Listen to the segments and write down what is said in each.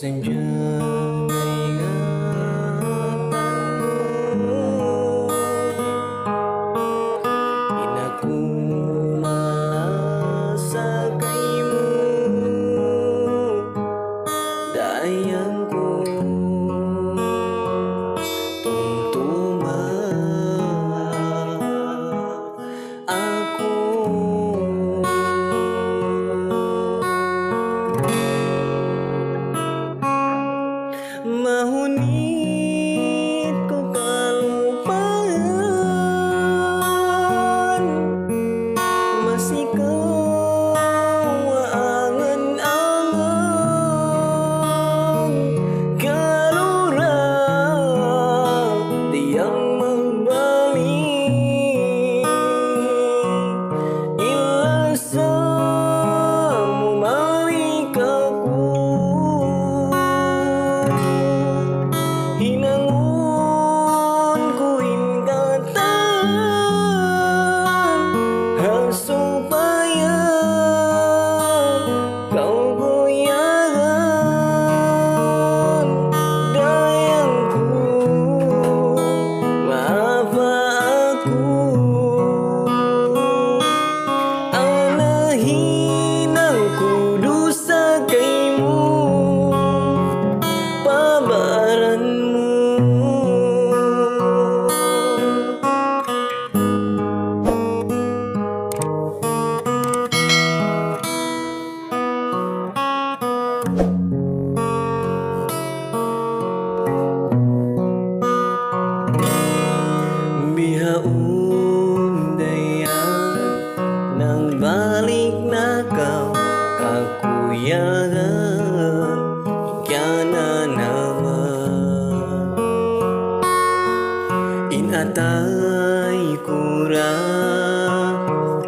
senja mahunit ko kalupaan masih kau angan-angan kalurang tiang membalik ilasamu malikaku hinangun ku ingatan supaya kau goyahkan dayangku maaf aku ana hinang kudu sakaimu pabaranmu nang balik na kau kakuyangan ikana naman inatay kurang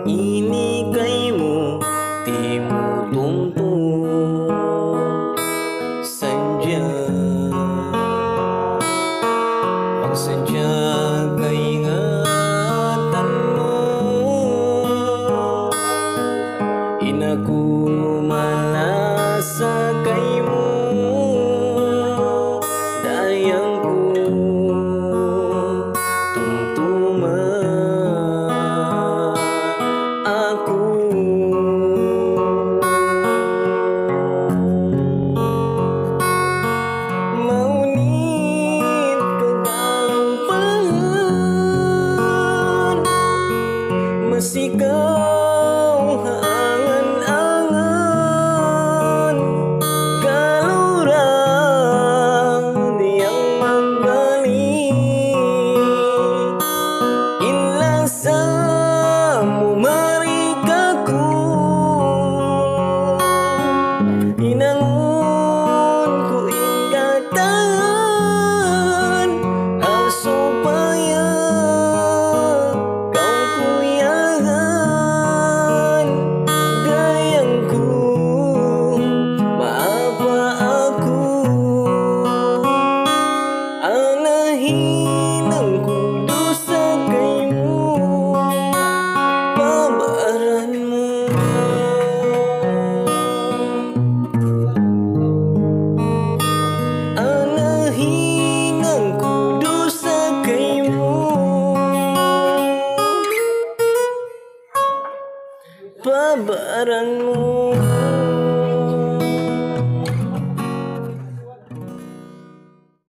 ini kaymu timutungtung senja pag senja aku malas sakaimu dayangku tungtuma aku maunit kegalauan masih kau ilasamu marikaku hinangun ku ingatan supaya kau kuyangan dayangku maaf aku ana hinang kudu sakaimu pabaranmu ana hinang kudu sakaimu pabaranmu.